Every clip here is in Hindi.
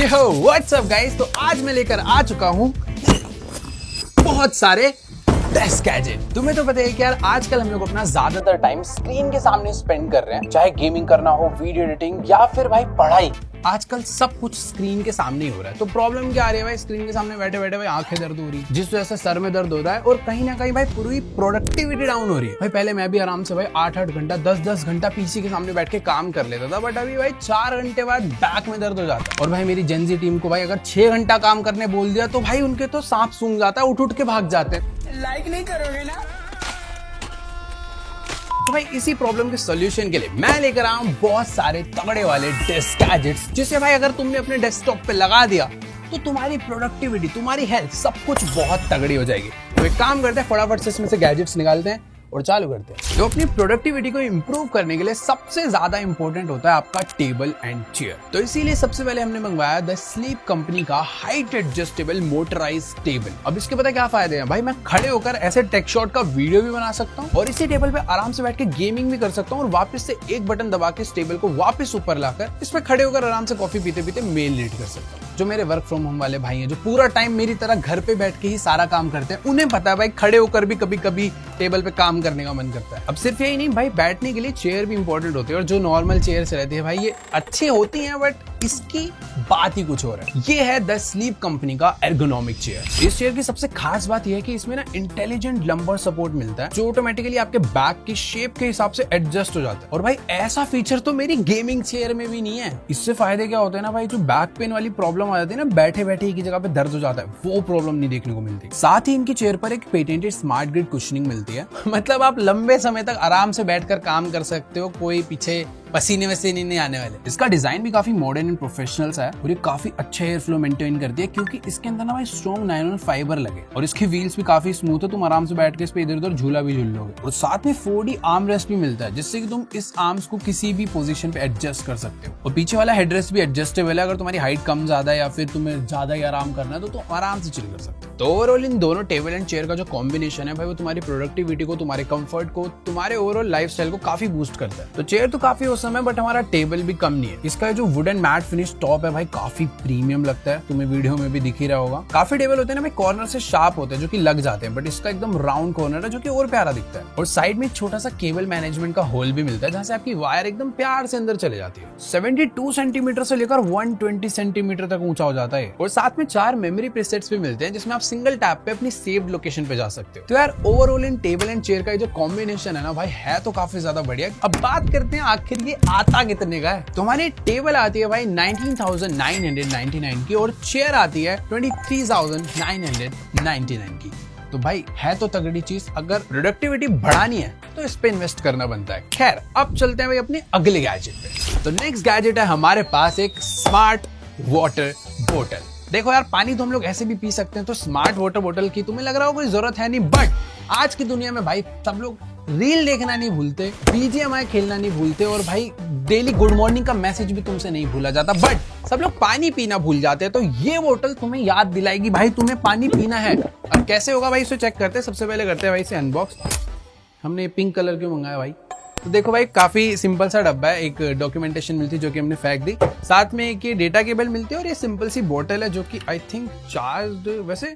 यो व्हाट्स अप गाइस, तो आज मैं लेकर आ चुका हूँ बहुत सारे बेस्ट गैजेट। तुम्हें तो पता है कि यार आजकल हम लोग अपना ज्यादातर टाइम स्क्रीन के सामने स्पेंड कर रहे हैं, चाहे गेमिंग करना हो, वीडियो एडिटिंग या फिर भाई पढ़ाई। आजकल सब कुछ स्क्रीन के सामने ही हो रहा है। तो प्रॉब्लम क्या आ रही है भाई, स्क्रीन के सामने बैठे बैठे भाई आंखें दर्द हो रही है, जिस वजह से सर में दर्द हो रहा है और कहीं ना कहीं भाई पूरी प्रोडक्टिविटी डाउन हो रही है। भाई पहले मैं भी आराम से भाई 8-8 घंटा 10-10 घंटा पीसी के सामने बैठ के काम कर लेता था, बट अभी भाई 4 घंटे बाद बैक में दर्द हो जाता है। और भाई मेरी जेनजी टीम को भाई अगर 6 घंटा काम करने बोल दिया तो भाई उनके तो सांप सूंघ जाता है, उठ उठ के भाग जाते हैं। लाइक नहीं करोगे ना? तो भाई इसी प्रॉब्लम के सॉल्यूशन के लिए मैं लेकर आया हूं बहुत सारे तगड़े वाले डेस्क गैजेट्स, जिसे भाई अगर तुमने अपने डेस्कटॉप पे लगा दिया तो तुम्हारी प्रोडक्टिविटी, तुम्हारी हेल्थ, सब कुछ बहुत तगड़ी हो जाएगी। तो एक काम करते हैं, फटाफट से इसमें से गैजेट्स निकालते हैं और चालू करते हैं। तो अपनी प्रोडक्टिविटी को इंप्रूव करने के लिए सबसे ज्यादा इंपॉर्टेंट होता है आपका टेबल एंड चेयर। तो इसीलिए सबसे पहले हमने मंगवाया द स्लीप कंपनी का हाइट एडजस्टेबल मोटराइज टेबल। अब इसके पता क्या फायदे हैं भाई, मैं खड़े होकर ऐसे टेक शॉट का वीडियो भी बना सकता हूँ और इसी टेबल पे आराम से बैठ के गेमिंग भी कर सकता हूँ और वापस से एक बटन दबा के इस टेबल को वापस ऊपर लाकर इस पे खड़े होकर आराम से कॉफी पीते पीते मेल रीड कर सकता हूँ। जो मेरे वर्क फ्रॉम होम वाले भाई हैं, जो पूरा टाइम मेरी तरह घर पे बैठ के ही सारा काम करते हैं, उन्हें पता है भाई खड़े होकर भी कभी कभी टेबल पे काम करने का मन करता है। अब सिर्फ यही नहीं भाई, बैठने के लिए चेयर भी इंपॉर्टेंट होती है और जो नॉर्मल चेयर से रहती है भाई ये अच्छी होती हैं, बट इसकी बात ही कुछ और है। ये है द स्लीप कंपनी का एर्गोनॉमिक चेयर। इस चेयर की सबसे खास बात यह है कि इसमें ना इंटेलिजेंट लंबर सपोर्ट मिलता है, जो ऑटोमेटिकली आपके बैक की शेप के हिसाब से एडजस्ट हो जाता है। और भाई ऐसा फीचर तो मेरी गेमिंग चेयर में भी नहीं है। इससे फायदे क्या होते हैं ना भाई, जो बैक पेन वाली प्रॉब्लम आ जाती है ना, बैठे बैठे एक ही जगह पे दर्द हो जाता है, वो प्रॉब्लम नहीं देखने को मिलती। साथ ही इनकी चेयर पर एक पेटेंटेड स्मार्ट ग्रिड कुशनिंग मिलती है, मतलब आप लंबे समय तक आराम से बैठकर काम कर सकते हो, कोई पीछे पसीने वसीने नहीं आने वाले। इसका डिजाइन भी काफी मॉडर्न एंड प्रोफेशनल सा है और ये काफी अच्छे एयर फ्लो मेंटेन करती है, क्योंकि इसके अंदर ना भाई स्ट्रॉन्ग नायलॉन फाइबर लगे और इसके व्हील्स भी काफी स्मूथ है। तुम आराम से बैठ के इस पे इधर उधर झूला भी झूल लोगे। और साथ में 4D आर्म रेस्ट भी मिलता है, जिससे कि तुम इस आर्म्स को किसी भी पोजीशन पे एडजस्ट कर सकते हो। और पीछे वाला हेडरेस्ट भी एडजस्टेबल है, अगर तुम्हारी हाइट कम ज्यादा है या फिर तुम्हें ज्यादा ही आराम करना है तो तुम आराम से चिल कर सकते हो। तो ओवरऑल इन दोनों टेबल एंड चेयर का जो कॉम्बिनेशन है भाई, वो तुम्हारी प्रोडक्टिविटी को, तुम्हारे कंफर्ट को, तुम्हारे ओवरऑल लाइफस्टाइल को काफी बूस्ट करता है। तो चेयर तो काफी औसम है, बट हमारा टेबल भी कम नहीं है। इसका जो वुडन मैट फिनिश टॉप है भाई, काफी प्रीमियम लगता है, तुम्हें वीडियो में भी दिख ही रहा होगा। काफी टेबल होते हैं ना भाई कॉर्नर से शार्प होते हैं, जो कि लग जाते हैं, बट इसका एकदम राउंड कॉर्नर है, जो कि और प्यारा दिखता है। और साइड में एक छोटा सा केबल मैनेजमेंट का होल भी मिलता है, जहां से आपकी वायर एकदम प्यार से अंदर चले जाती है। 72 सेंटीमीटर से लेकर 120 सेंटीमीटर तक ऊंचा हो जाता है। और साथ में 4 मेमोरी प्रीसेट्स भी मिलते हैं, जिसमें आप सिंगल टैप पे अपनी सेव्ड लोकेशन पे जा सकते हो। तो यार overall in table and chair का जो कॉम्बिनेशन है ना भाई, है तो काफी ज्यादा बढ़िया। अब बात करते हैं आखिर ये आता कितने का है। तो हमारी टेबल आती है भाई 19,999 की और चेयर आती है 23,999 की। तो भाई है तो तगड़ी चीज। अगर प्रोडक्टिविटी बढ़ानी है तो इस पे इन्वेस्ट करना बनता है। खैर अब चलते हैं भाई अपने अगले गैजेट पे। तो नेक्स्ट गैजेट है हमारे पास एक स्मार्ट वाटर बोतल। देखो यार, पानी तो हम लोग ऐसे भी पी सकते हैं, तो स्मार्ट वाटर बोतल की तुम्हें लग रहा हो कोई जरूरत है नहीं, बट आज की दुनिया में भाई सब लोग रील देखना नहीं भूलते, BGMI खेलना नहीं भूलते और भाई डेली गुड मॉर्निंग का मैसेज भी तुमसे नहीं भूला जाता, बट सब लोग पानी पीना भूल जाते हैं। तो ये बोतल तुम्हें याद दिलाएगी भाई तुम्हें पानी पीना है। अब कैसे होगा भाई, इसे चेक करते हैं। सबसे पहले करते हैं भाई इसे अनबॉक्स। हमने पिंक कलर क्यों मंगाया भाई? तो देखो भाई, काफी सिंपल सा डब्बा है। एक डॉक्यूमेंटेशन मिलती है जो कि हमने फेंक दी, साथ में एक ये डेटा केबल मिलती है और ये सिंपल सी बोतल है जो कि आई थिंक चार्ज वैसे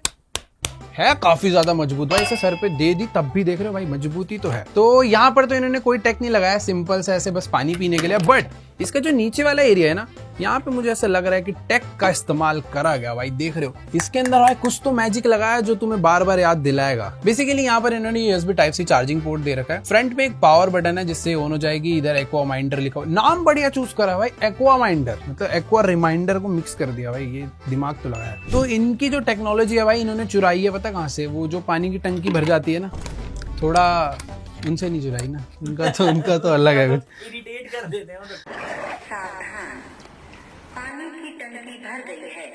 है काफी ज्यादा मजबूत भाई। इसे सर पे दे दी तब भी देख रहे हो भाई मजबूती तो है। तो यहाँ पर तो इन्होंने कोई टेक नहीं लगाया, सिंपल सा ऐसे बस पानी पीने के लिए। बट इसका जो नीचे वाला एरिया है ना, यहाँ पे मुझे ऐसा लग रहा है कि टेक का इस्तेमाल करा गया भाई। देख रहे हो इसके अंदर भाई कुछ तो मैजिक लगाया जो तुम्हें बार बार याद दिलाएगा। बेसिकली यहाँ पर इन्होंने USB Type-C चार्जिंग पोर्ट दे रखा है। फ्रंट में एक पावर बटन है जिससे ऑन हो जाएगी। इधर एक्वा माइंडर लिखा हुआ, नाम बढ़िया चूज करा भाई, एक्वा माइंडर, मतलब एक्वा रिमाइंडर को मिक्स कर दिया भाई, ये दिमाग तो लगाया। तो इनकी जो टेक्नोलॉजी है भाई, इन्होंने चुराई है पता कहाँ से, वो जो पानी की टंकी भर जाती है ना, थोड़ा उनसे नहीं चुराई ना, उनका तो अलग है कुछ। इरिटेट कर देते हैं। पानी की टंकी भर गई है।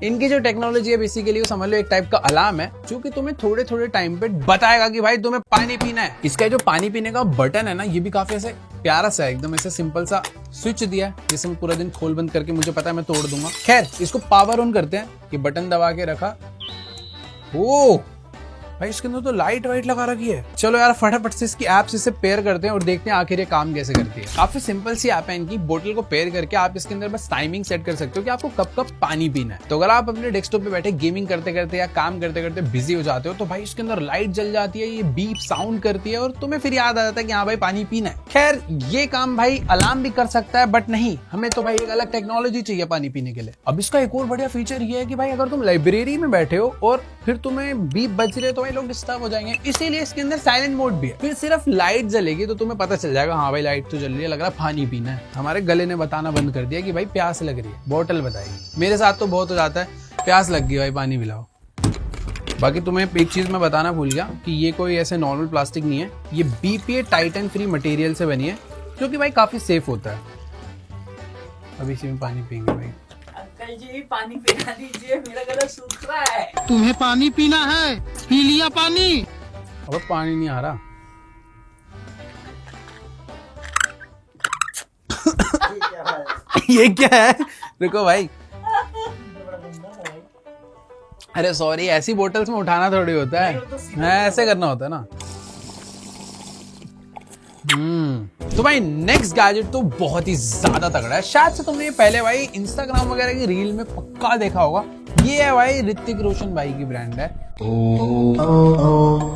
इनकी जो टेक्नोलॉजी है बेसिकली वो समझ लो एक टाइप का अलार्म है, जो कि तुम्हें थोड़े थोड़े टाइम पे बताएगा कि भाई तुम्हें पानी पीना है। इसका जो पानी पीने का बटन है ना, ये भी काफी ऐसे प्यारा सा है, एकदम ऐसे सिंपल सा स्विच दिया है, जिसे मैं पूरा दिन खोल बंद करके मुझे पता है मैं तोड़ दूंगा। खैर इसको पावर ऑन करते हैं, ये बटन दबा के रखा, ओ भाई इसके अंदर तो लाइट वाइट लगा रखी है। चलो यार फटाफट से इसकी ऐप से पेयर करते हैं और देखते हैं आखिर ये काम कैसे करती है। काफी सिंपल सी ऐप है इनकी। बोतल को पेयर करके आप इसके अंदर बस टाइमिंग सेट कर सकते हो कि आपको कब कब पानी पीना है। तो अगर आप अपने डेस्कटॉप पे बैठे गेमिंग करते करते या काम करते करते बिजी हो जाते हो तो भाई इसके अंदर लाइट जल जाती है, ये बीप साउंड करती है और तुम्हें फिर याद आ जाता है कि हाँ भाई पानी पीना है। खैर ये काम भाई अलार्म भी कर सकता है, बट नहीं, हमें तो भाई एक अलग टेक्नोलॉजी चाहिए पानी पीने के लिए। अब इसका एक और बढ़िया फीचर ये है कि भाई अगर तुम लाइब्रेरी में बैठे हो और फिर तुम्हें बीप बज रहे तो भाई लोग डिस्टर्ब हो जाएंगे, इसीलिए इसके अंदर साइलेंट मोड भी है। फिर सिर्फ लाइट जलेगी तो तुम्हें पता चल जाएगा हाँ भाई लाइट तो जल रही है, लग रहा है पानी पीना है। हमारे गले ने बताना बंद कर दिया कि भाई प्यास लग रही है, बोतल बताएगी। मेरे साथ तो बहुत हो जाता है, प्यास लग गई भाई पानी पिलाओ। बाकी तुम्हें एक चीज मैं बताना भूल गया कि ये कोई ऐसे नॉर्मल प्लास्टिक नहीं है, ये BPA टाइटन फ्री मटेरियल से बनी है जो कि भाई काफी सेफ होता है। अभी इसी में पानी पियेंगे भाई। अंकल जी पानी पिला दीजिए, मेरा गला सूख रहा है। तुम्हें पानी पीना है, पी लिया पानी। अब पानी नहीं आ रहा। ये क्या है? रुको भाई, अरे सॉरी, ऐसी बोतल्स में उठाना थोड़ी होता है, ऐसे करना होता है ना। तो भाई नेक्स्ट गैजेट तो बहुत ही ज्यादा तगड़ा है। शायद से तुमने ये पहले भाई इंस्टाग्राम वगैरह की रील में पक्का देखा होगा। ये है भाई ऋतिक रोशन भाई की ब्रांड है,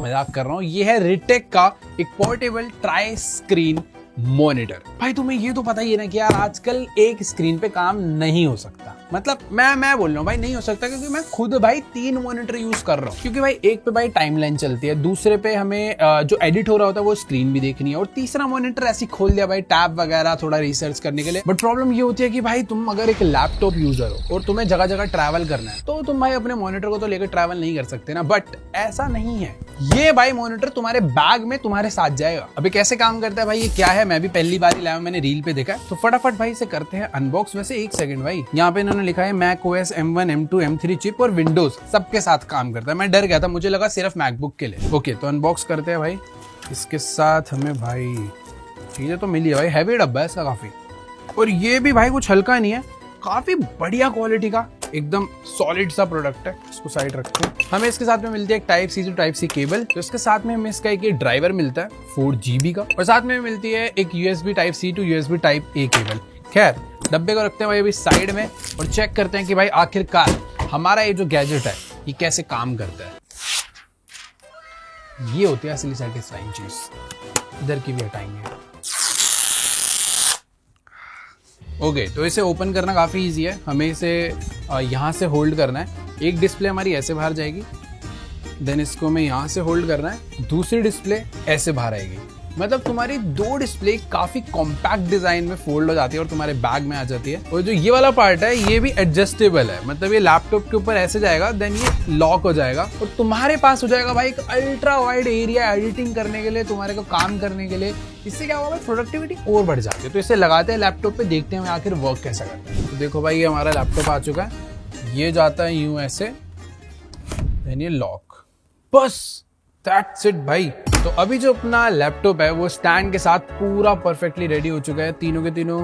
मजाक कर रहा हूँ। ये है रिटेक का एक पोर्टेबल ट्राई स्क्रीन मॉनिटर। भाई तुम्हें ये तो पता ही है ना कि यार आजकल एक स्क्रीन पे काम नहीं हो सकता। मतलब मैं बोल रहा हूँ भाई नहीं हो सकता, क्योंकि मैं खुद भाई 3 मॉनिटर यूज कर रहा हूँ। क्योंकि भाई एक पे भाई टाइमलाइन चलती है, दूसरे पे हमें जो एडिट हो रहा होता है वो स्क्रीन भी देखनी है, और तीसरा मॉनिटर ऐसे खोल दिया भाई टैब वगैरह थोड़ा रिसर्च करने के लिए। बट प्रॉब्लम ये होती है कि भाई तुम अगर एक लैपटॉप यूजर हो और तुम्हें जगह जगह ट्रैवल करना है तो तुम भाई अपने मॉनिटर को तो लेकर ट्रैवल नहीं कर सकते ना। बट ऐसा नहीं है, ये भाई मॉनिटर तुम्हारे बैग में तुम्हारे साथ जाएगा। अभी कैसे काम करता है भाई, ये क्या है मैं भी पहली बार ही लाया, मैंने रील पे देखा है। तो फटाफट भाई इसे करते हैं अनबॉक्स। वैसे एक सेकंड भाई, यहाँ पे इन्होंने लिखा है mac OS M1 M2 M3 chip और विंडोज सबके साथ काम करता है। मैं डर गया था, मुझे लगा सिर्फ मैकबुक के लिए। ओके तो अनबॉक्स करते हैं भाई। इसके साथ हमें भाई चीजें तो मिली है भाई, हैवी डब्बा है इसका काफी, और ये भी भाई कुछ हल्का नहीं है, काफी बढ़िया क्वालिटी का एकदम सॉलिड सा प्रोडक्ट है। इसको साइड रखते हैं। हमें इसके साथ में मिलती है एक टाइप सी से टाइप सी केबल, तो इसके साथ में हमें इसका एक ड्राइवर मिलता है 4GB का, और साथ में मिलती है एक USB type C to USB type A cable. खैर डब्बे को रखते हैं भाई अभी साइड में और चेक करते हैं कि भाई आखिरकार हमारा ये जो गैजेट है ये कैसे काम करता है। ये होती है असली सेटिस्फाइंग चीज। इधर की भी हटाएंगे। ओके तो इसे ओपन करना काफ़ी इजी है। हमें इसे यहाँ से होल्ड करना है। एक डिस्प्ले हमारी ऐसे बाहर जाएगी, देन इसको हमें यहाँ से होल्ड करना है, दूसरी डिस्प्ले ऐसे बाहर आएगी। मतलब तुम्हारी 2 डिस्प्ले काफी कॉम्पैक्ट डिजाइन में फोल्ड हो जाती है और तुम्हारे बैग में आ जाती है। और जो ये वाला पार्ट है ये भी एडजस्टेबल है, मतलब ये लैपटॉप के ऊपर ऐसे जाएगा, देन ये लॉक हो जाएगा और तुम्हारे पास हो जाएगा भाई एक अल्ट्रा वाइड एरिया एडिटिंग करने के लिए, तुम्हारे को काम करने के लिए। इससे क्या होगा भाई, प्रोडक्टिविटी और बढ़ जाती है। तो इसे लगाते हैं लैपटॉप पे, देखते हैं आखिर वर्क कैसा करता है। तो देखो भाई ये हमारा लैपटॉप आ चुका है, ये जाता है यूं ऐसे, देन ये लॉक, बस दैट्स इट भाई। तो अभी जो अपना लैपटॉप है वो स्टैंड के साथ पूरा परफेक्टली रेडी हो चुका है। तीनों के तीनों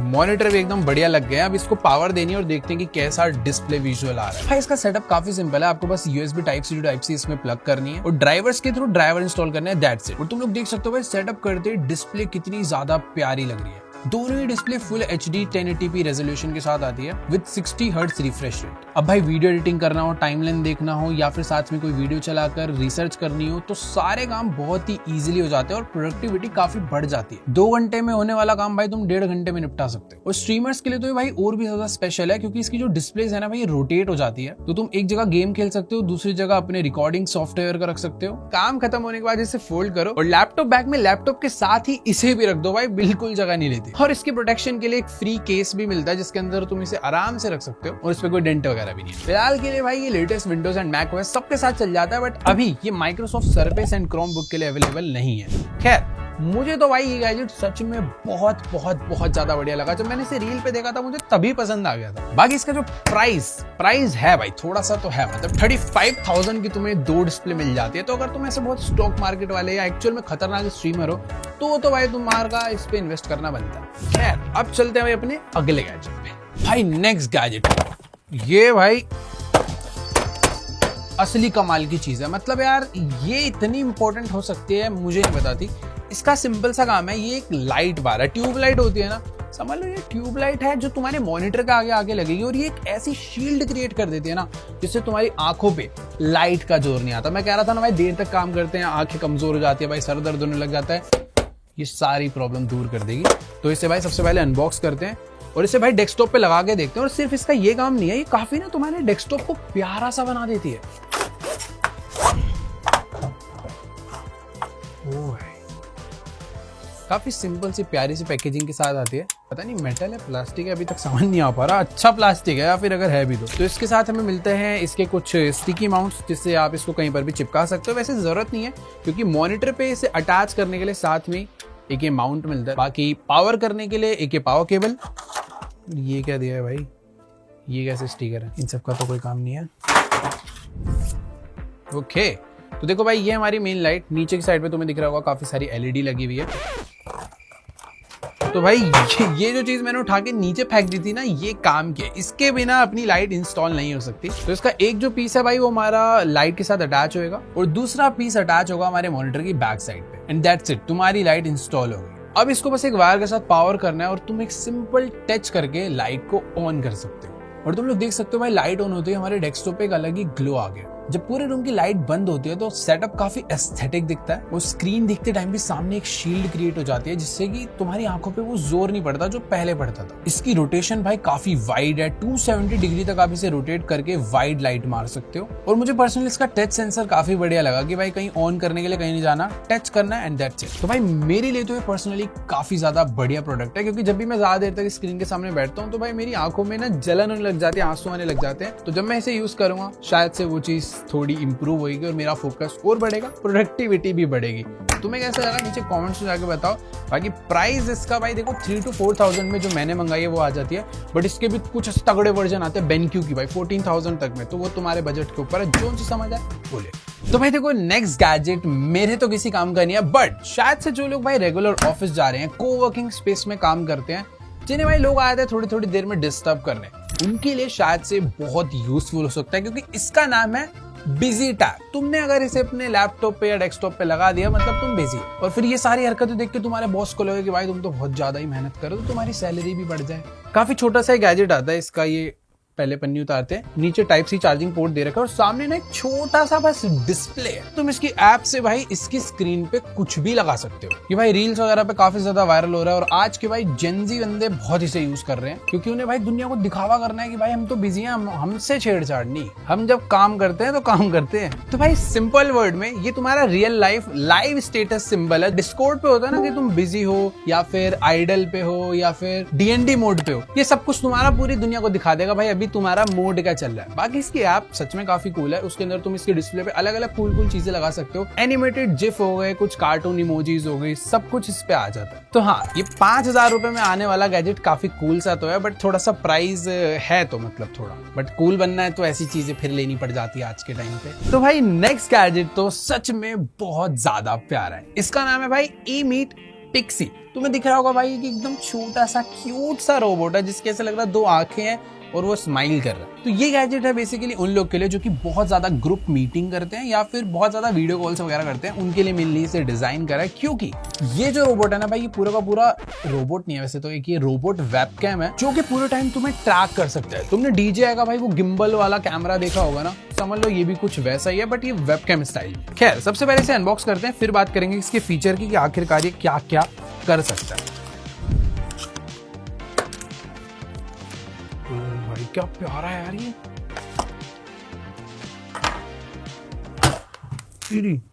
मॉनिटर भी एकदम बढ़िया लग गए हैं। अब इसको पावर देनी है और देखते हैं कि कैसा डिस्प्ले विजुअल आ रहा है। भाई इसका सेटअप काफी सिंपल है, आपको बस USB type C to type C इसमें प्लग करनी है और ड्राइवर्स के थ्रू ड्राइवर इंस्टॉल करने हैं, दैट्स इट। और तुम लोग देख सकते हो भाई सेटअप करते डिस्प्ले कितनी ज्यादा प्यारी लग रही है। दोनों ही display full HD 1080p resolution के साथ आती है विद 60 हर्ट्ज रिफ्रेश रेट। अब भाई वीडियो एडिटिंग करना हो, टाइमलाइन देखना हो या फिर साथ में कोई वीडियो चलाकर रिसर्च करनी हो तो सारे काम बहुत ही इजीली हो जाते हैं और प्रोडक्टिविटी काफी बढ़ जाती है। 2 घंटे में होने वाला काम भाई तुम 1.5 घंटे में निपटा सकते हो। और स्ट्रीमर्स के लिए तो ये भाई और भी ज्यादा स्पेशल है, क्योंकि इसकी जो डिस्प्लेज है ना भाई रोटेट हो जाती है, तो तुम एक जगह गेम खेल सकते हो, दूसरी जगह अपने रिकॉर्डिंग सॉफ्टवेयर का रख सकते हो। काम खत्म होने के बाद इसे फोल्ड करो और लैपटॉप बैग में लैपटॉप के साथ ही इसे भी रख दो भाई, बिल्कुल जगह नहीं लेती। और इसकी प्रोटेक्शन के लिए एक फ्री केस भी मिलता है जिसके अंदर तुम इसे आराम से रख सकते हो और इस पे कोई डेंट वगैरह भी नहीं है। फिलहाल के लिए भाई ये latest windows and mac OS सबके साथ चल जाता है, बट अभी ये माइक्रोसॉफ्ट सर्फेस एंड क्रोमबुक के लिए अवेलेबल नहीं है। खैर मुझे तो भाई ये गैजेट सच में बहुत बहुत बहुत ज्यादा बढ़िया लगा। जब मैंने इसे रील पे देखा था मुझे तभी पसंद आ गया था। बाकी इसका जो प्राइस है भाई थोड़ा सा तो है, मतलब 35,000 की तुम्हें 2 डिस्प्ले मिल जाती है। तो अगर तुम ऐसे बहुत स्टॉक मार्केट वाले या एक्चुअल में खतरनाक स्ट्रीमर हो तो भाई तुम्हारा इस पे इन्वेस्ट करना बनता है। खैर अब चलते हैं भाई अपने अगले गैजेट पे। भाई नेक्स्ट गैजेट ये भाई असली कमाल की चीज है। मतलब यार ये इतनी इंपॉर्टेंट हो सकती है मुझे नहीं बताती। इसका सिंपल सा काम है, ये एक लाइट बार है, ट्यूब लाइट होती है ना, समझ लो ये ट्यूब लाइट है जो तुम्हारे मॉनिटर के आगे आगे लगेगी और ये एक ऐसी शील्ड क्रिएट कर देती है ना जिससे तुम्हारी आंखों पे लाइट का जोर नहीं आता। मैं कह रहा था ना भाई देर तक काम करते हैं आंखें कमजोर हो जाती है भाई, सर दर्द होने लग जाता है, ये सारी प्रॉब्लम दूर कर देगी। तो इसे भाई सबसे पहले अनबॉक्स करते हैं और इसे भाई डेस्कटॉप पे लगा के देखते हैं। और सिर्फ इसका ये काम नहीं है, ये काफी ना तुम्हारे डेस्कटॉप को प्यारा सा बना देती है। काफी सिंपल सी प्यारी सी पैकेजिंग के साथ आती है। पता नहीं मेटल है प्लास्टिक है, अभी तक समझ नहीं आ पा रहा। अच्छा प्लास्टिक है या फिर अगर है भी तो इसके साथ हमें मिलते हैं इसके कुछ स्टिकी माउंट्स जिससे आप इसको कहीं पर भी चिपका सकते हो। वैसे जरूरत नहीं है क्योंकि मॉनिटर पे इसे अटैच करने के लिए साथ में एक ये माउंट मिलता है। बाकी पावर करने के लिए एक ये पावर केबल। ये क्या दिया है भाई, ये कैसे स्टिकर है, इन सब का तो कोई काम नहीं है। ओके तो देखो भाई ये हमारी मेन लाइट, नीचे की साइड पे तुम्हें दिख रहा होगा काफी सारी एलईडी लगी हुई है। तो भाई ये जो चीज मैंने उठा के नीचे फेंक दी थी ना, ये काम के इसके बिना अपनी लाइट इंस्टॉल नहीं हो सकती। तो इसका एक जो पीस है भाई वो हमारा लाइट के साथ अटैच होएगा और दूसरा पीस अटैच होगा हमारे मॉनिटर की बैक साइड पे, एंड दैट्स इट, तुम्हारी लाइट इंस्टॉल होगी। अब इसको बस एक वायर के साथ पावर करना है और तुम एक सिंपल टच करके लाइट को ऑन कर सकते हो। और तुम लोग देख सकते हो भाई लाइट ऑन होती है हमारे डेस्कटॉप पे एक अलग ही ग्लो आ गया। जब पूरे रूम की लाइट बंद होती है तो सेटअप काफी एस्थेटिक दिखता है और स्क्रीन दिखते टाइम भी सामने एक शील्ड क्रिएट हो जाती है जिससे कि तुम्हारी आंखों पे वो जोर नहीं पड़ता जो पहले पड़ता था। इसकी रोटेशन भाई काफी वाइड है, 270 डिग्री तक आप इसे रोटेट करके वाइड लाइट मार सकते हो। और मुझे पर्सनली इसका टच सेंसर काफी बढ़िया लगा कि भाई कहीं ऑन करने के लिए कहीं नहीं जाना, टच करना है एंड दैट्स इट। तो भाई मेरे लिए तो ये पर्सनली काफी ज्यादा बढ़िया प्रोडक्ट है क्योंकि जब भी मैं ज्यादा देर तक स्क्रीन के सामने बैठता हूँ तो भाई मेरी आंखों में ना जलन होने लग जाती है, आंसू आने लग जाते हैं। तो जब मैं इसे यूज करूंगा शायद से वो चीज थोड़ी इंप्रूव होगी और मेरा फोकस और बढ़ेगा, प्रोडक्टिविटी भी बढ़ेगी। तुम्हें कैसा लगा नीचे कमेंट्स में जाके बताओ। बाकी प्राइस इसका भाई देखो 3 to 4,000 में जो मैंने मंगाई है वो आ जाती है, बट इसके भी कुछ तगड़े वर्जन आते हैं बेनक्यू की भाई 14,000 तक में, तो वो तुम्हारे बजट के ऊपर है, जो सी समझ आए बोले। तो भाई देखो नेक्स्ट गैजेट मेरे तो किसी काम का नहीं है, बट शायद से जो लोग भाई रेगुलर ऑफिस जा रहे हैं, कोवर्किंग स्पेस में काम करते हैं, जिन्हें भाई लोग आए थे थोड़ी थोड़ी देर में डिस्टर्ब करने, उनके लिए शायद से बहुत यूजफुल हो सकता है क्योंकि इसका नाम है बिजी टैग। तुमने अगर इसे अपने लैपटॉप पे या डेस्कटॉप पे लगा दिया मतलब तुम बिजी हो, और फिर ये सारी हरकतें देख के तुम्हारे बॉस को लगे कि भाई तुम तो बहुत ज्यादा ही मेहनत करो तो तुम्हारी सैलरी भी बढ़ जाए। काफी छोटा सा गैजेट आता है इसका, ये पहले पन्नी उतारते हैं, नीचे टाइप सी चार्जिंग पोर्ट दे रखा है और सामने ना एक छोटा सा बस डिस्प्ले है। तुम इसकी ऐप से भाई इसकी स्क्रीन पे कुछ भी लगा सकते हो। ये भाई रील्स वगैरह पे काफी ज्यादा वायरल हो रहा है और आज के भाई जेनजी बंदे बहुत इसे यूज कर रहे हैं क्योंकि उन्हें भाई दुनिया को दिखावा करना है कि भाई हम तो बिजी हैं, हमसे छेड़छाड़ नहीं, हम जब काम करते हैं तो काम करते हैं। तो भाई सिंपल वर्ड में ये तुम्हारा रियल लाइव स्टेटस सिंबल है। डिस्कॉर्ड पे होता है ना कि तुम बिजी हो या फिर आइडल पे हो या फिर डीएनडी मोड पे हो, ये सब कुछ तुम्हारा पूरी दुनिया को दिखा देगा भाई अभी तुम्हारा मोड क्या चल रहा है। बाकी इसकी ऐप सच में काफी कूल है, उसके अंदर तुम इसके डिस्प्ले पे अलग अलग कूल चीजें लगा सकते हो, एनिमेटेड जिफ हो गए, कुछ कार्टून इमोजीज हो गई, सब कुछ इस पे आ जाता है। तो हाँ ये 5,000 रुपए में आने वाला गैजेट काफी कूल सा तो है, बट थोड़ा सा प्राइस है तो मतलब थोड़ा, बट कूल बनना है तो ऐसी चीजें फिर लेनी पड़ जाती है आज के टाइम पे। तो भाई नेक्स्ट गैजेट तो सच में बहुत ज्यादा प्यारा है, इसका नाम है भाई ईमीट पिक्सी। तुम्हें दिख रहा होगा भाई कि एकदम छोटा सा क्यूट सा रोबोट है जिसके ऐसा लग रहा है 2 आंखें हैं और वो स्माइल कर रहा है। तो ये गैजेट है बेसिकली उन लोग के लिए जो कि बहुत ज्यादा ग्रुप मीटिंग करते हैं या फिर बहुत ज्यादा वीडियो कॉल्स वगैरह करते हैं, उनके लिए मेनली इसे डिजाइन करा है। क्योंकि ये जो रोबोट है ना भाई, ये पूरा का पूरा रोबोट नहीं है वैसे तो, एक ये रोबोट वेबकैम है जो कि पूरे टाइम तुम्हें ट्रैक कर सकता है। तुमने DJI का भाई वो गिम्बल वाला कैमरा देखा होगा ना, समझ लो ये भी कुछ वैसा ही है बट ये वेबकैम स्टाइल। खैर सबसे पहले इसे अनबॉक्स करते हैं, फिर बात करेंगे इसके फीचर की कि आखिरकार ये क्या क्या कर सकता है। भाई क्या प्यारा है यार ये,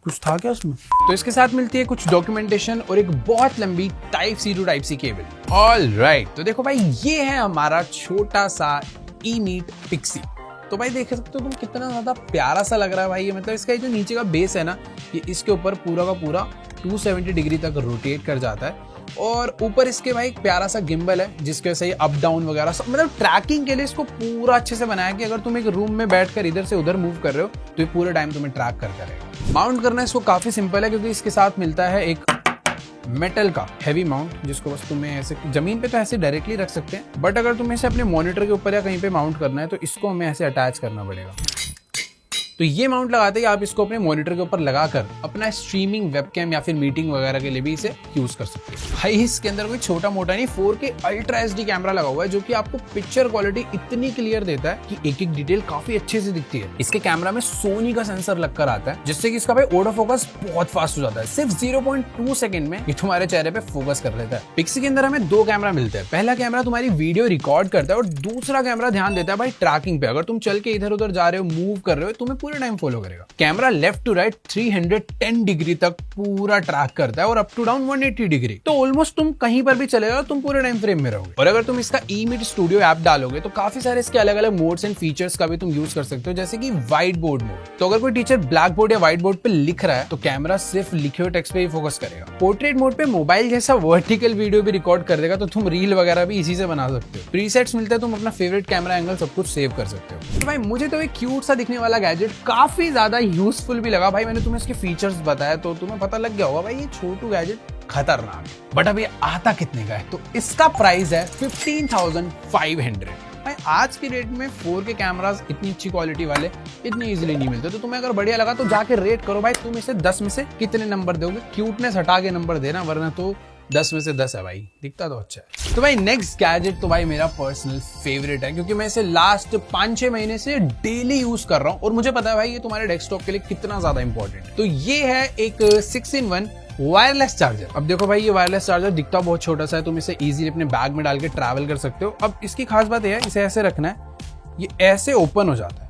कुछ था क्या इसमें। तो इसके साथ मिलती है कुछ डॉक्यूमेंटेशन और एक बहुत लंबी type C to type C cable. Alright तो देखो भाई ये है हमारा छोटा सा ईमीट पिक्सी। तो भाई देख सकते हो तुम कितना ज्यादा प्यारा सा लग रहा है भाई ये, मतलब इसका जो नीचे का बेस है ना, ये इसके ऊपर पूरा का पूरा 270 डिग्री तक रोटेट कर जाता है और ऊपर इसके भाई एक प्यारा सा गिम्बल है जिसके वजह से अप डाउन वगैरह सब, मतलब ट्रैकिंग के लिए इसको पूरा अच्छे से बनाया कि अगर तुम एक रूम में बैठकर इधर से उधर मूव कर रहे हो तो ये पूरे टाइम तुम्हें ट्रैक करता रहेगा। माउंट करना इसको काफी सिंपल है क्योंकि इसके साथ मिलता है एक मेटल का हैवी माउंट जिसको बस तुम्हें ऐसे जमीन पे तो ऐसे डायरेक्टली रख सकते हैं, बट अगर तुम्हें इसे अपने मॉनिटर के ऊपर या कहीं पे माउंट करना है तो इसको हमें ऐसे अटैच करना पड़ेगा। तो ये माउंट लगाते ही आप इसको अपने मॉनिटर के ऊपर लगाकर अपना स्ट्रीमिंग वेबकैम या फिर मीटिंग वगैरह के लिए भी इसे यूज कर सकते हो। भाई इसके अंदर कोई छोटा मोटा नहीं 4K अल्ट्रा HD कैमरा लगा हुआ है जो कि आपको पिक्चर क्वालिटी इतनी क्लियर देता है कि एक एक डिटेल काफी अच्छे से दिखती है। इसके कैमरा में सोनी का सेंसर लगकर आता है जिससे कि इसका भाई ऑटो फोकस बहुत फास्ट हो जाता है। सिर्फ 0.2 सेकंड में ये तुम्हारे चेहरे पे फोकस कर लेता है। पिक्सी के अंदर हमें 2 कैमरा मिलते हैं। पहला कैमरा तुम्हारी वीडियो रिकॉर्ड करता है और दूसरा कैमरा ध्यान देता है भाई ट्रैकिंग पे। अगर तुम चल के इधर उधर जा रहे हो, मूव कर रहे हो, तुम्हें पूरे टाइम फॉलो करेगा। Camera left to right 310 degree तक पूरा ट्रैक करता है और अप टू डाउन 180 डिग्री। तो ऑलमोस्ट तुम कहीं पर भी चले जाओ तुम पूरे टाइम फ्रेम में रहोगे। और अगर तुम इसका eMeet स्टूडियो ऐप डालोगे तो काफी सारे इसके अलग अलग मोड्स एंड फीचर्स का भी तुम यूज कर सकते हो, जैसे कि व्हाइट बोर्ड मोड। तो अगर कोई टीचर ब्लैक बोर्ड या व्हाइट बोर्ड पे लिख रहा है तो कैमरा सिर्फ लिखे हुए टेक्स्ट पे ही फोकस करेगा। पोर्ट्रेट मोड पे मोबाइल जैसा वर्टिकल वीडियो भी रिकॉर्ड कर देगा, तो तुम रील वगैरह भी इसी से बना सकते हो। प्रीसेट्स मिलते हैं, तुम अपना फेवरेट कैमरा एंगल सब कुछ सेव कर सकते हो। तो भाई मुझे तो एक क्यूट सा दिखने वाला गैजेट काफी ज्यादा यूजफुल भी लगा। भाई मैंने तुम्हें इसके फीचर्स बताया तो तुम्हें पता लग गया होगा भाई ये छोटू गैजेट खतरनाक है। बट अब ये आता कितने का है? तो इसका प्राइस है 15,500। भाई आज की डेट में 4K कैमरास इतनी अच्छी क्वालिटी वाले इतनी इजीली नहीं मिलते। तो तुम्हें अगर बढ़िया लगा तो जाके रेट करो भाई, तुम इसे 10 में से कितने नंबर दोगे? क्यूटनेस हटा के नंबर देना, वरना तो 10 में से 10 है भाई, दिखता तो अच्छा है। तो भाई नेक्स्ट गैजेट तो भाई मेरा पर्सनल फेवरेट है, क्योंकि मैं इसे लास्ट 5-6 महीने से डेली यूज कर रहा हूँ और मुझे पता है भाई ये तुम्हारे डेस्कटॉप के लिए कितना ज्यादा इंपॉर्टेंट है। तो ये है एक 6-in-1 वायरलेस चार्जर। अब देखो भाई ये वायरलेस चार्जर दिखता बहुत छोटा सा है, तुम इसे इजीली अपने बैग में डाल के ट्रैवल कर सकते हो। अब इसकी खास बात यह है, इसे ऐसे रखना है, ये ऐसे ओपन हो जाता है,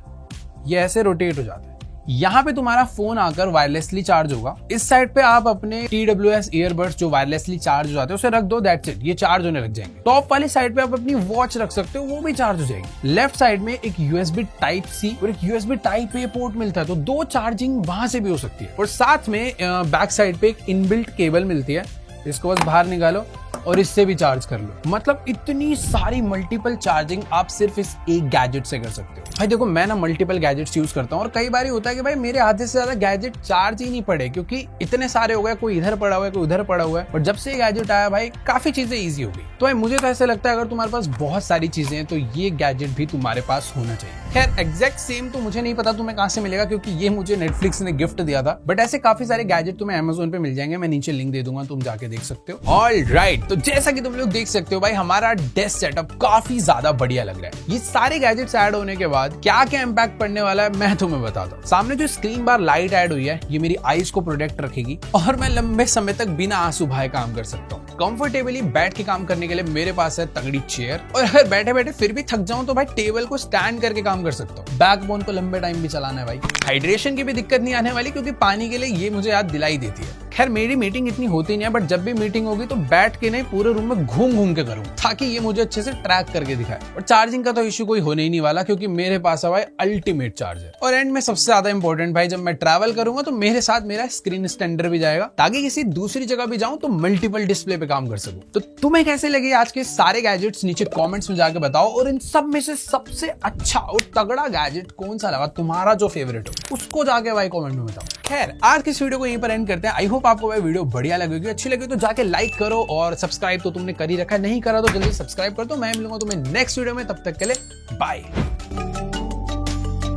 ये ऐसे रोटेट हो जाता है। यहाँ पे तुम्हारा फोन आकर वायरलेसली चार्ज होगा। इस साइड पे आप अपने TWS ईयरबड्स जो वायरलेसली चार्ज हो जाते हैं उसे रख दो, दैट्स इट, ये चार्ज होने लग जाएंगे। टॉप वाली साइड पे आप अपनी वॉच रख सकते हो, वो भी चार्ज हो जाएगी। लेफ्ट साइड में एक USB Type-C और एक USB Type-A पोर्ट मिलता है, तो 2 चार्जिंग वहां से भी हो सकती है। और साथ में बैक साइड पे एक इनबिल्ट केबल मिलती है, इसको बस बाहर निकालो और इससे भी चार्ज कर लो। मतलब इतनी सारी मल्टीपल चार्जिंग आप सिर्फ इस एक गैजेट से कर सकते हो। भाई देखो मैं ना मल्टीपल गैजेट्स यूज करता हूँ और कई बार होता है कि भाई मेरे आधे से ज्यादा गैजेट चार्ज ही नहीं पड़े, क्योंकि इतने सारे हो गए, कोई इधर पड़ा हुआ है, कोई उधर पड़ा हुआ है। और जब से ये गैजेट आया भाई काफी चीजें ईजी हो गई। तो भाई मुझे तो ऐसा लगता है अगर तुम्हारे पास बहुत सारी चीजें हैं तो ये गैजेट भी तुम्हारे पास होना चाहिए। खैर एग्जैक्ट सेम तो मुझे नहीं पता तुम्हें कहाँ से मिलेगा, क्योंकि ये मुझे नेटफ्लिक्स ने गिफ्ट दिया था। बट ऐसे काफी सारे गैजेट तुम्हें Amazon पे मिल जाएंगे, मैं नीचे लिंक दे दूंगा, तुम जाके देख सकते हो। ऑलराइट, तो जैसा कि तुम लोग देख सकते हो भाई हमारा डेस्क सेटअप काफी ज्यादा बढ़िया लग रहा है। ये सारे गैजेट्स ऐड होने के बाद क्या क्या इंपैक्ट पड़ने वाला है मैं तुम्हें बताता हूँ। सामने जो स्क्रीन बार लाइट ऐड हुई है ये मेरी आईज को प्रोटेक्ट रखेगी और मैं लंबे समय तक बिना आंसू बहाए काम कर सकता हूँ। कंफर्टेबली बैठ के काम करने के लिए मेरे पास है तगड़ी चेयर, और अगर बैठे बैठे फिर भी थक जाऊं तो भाई टेबल को स्टैंड करके काम कर सकता हूँ। बैकबोन को लंबे टाइम भी चलाना है भाई। हाइड्रेशन की भी दिक्कत नहीं आने वाली, क्योंकि पानी के लिए ये मुझे याद दिलाई देती है। खैर मेरी मीटिंग इतनी होती नहीं है, बट जब भी मीटिंग होगी तो बैठ के नहीं पूरे रूम में घूम घूम के करूँ, ताकि ये मुझे अच्छे से ट्रैक करके दिखाए। और चार्जिंग का तो इश्यू कोई होने ही नहीं वाला, क्योंकि मेरे पास है भाई अल्टीमेट चार्जर। और एंड में सबसे ज्यादा इंपॉर्टेंट भाई, जब मैं ट्रैवल करूंगा तो मेरे साथ मेरा स्क्रीन एक्सटेंडर भी जाएगा, ताकि किसी दूसरी जगह भी जाऊं तो मल्टीपल डिस्प्ले पे काम कर सकूं। तो तुम्हें कैसे लगे आज के सारे गैजेट्स नीचे कमेंट्स में जाके बताओ, और इन सब में से सबसे अच्छा और तगड़ा गैजेट कौन सा लगा, तुम्हारा जो फेवरेट हो उसको जाके भाई कमेंट में बताओ। खैर आज की इस वीडियो को यहीं पर एंड करते हैं। आई होप आपको भाई वीडियो बढ़िया लगेगी, अच्छी लगी तो जाके लाइक करो, और सब्सक्राइब तो तुमने कर ही रखा है, नहीं करा तो जल्दी सब्सक्राइब कर दो। मैं मिलूंगा तुम्हें नेक्स्ट वीडियो में, तब तक के लिए बाय।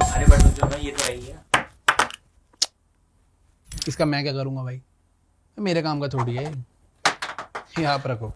अरे बट जो ना ये तो रही है, इसका मैं क्या करूंगा भाई, मेरे काम का थोड़ी है, यहाँ पर रखो।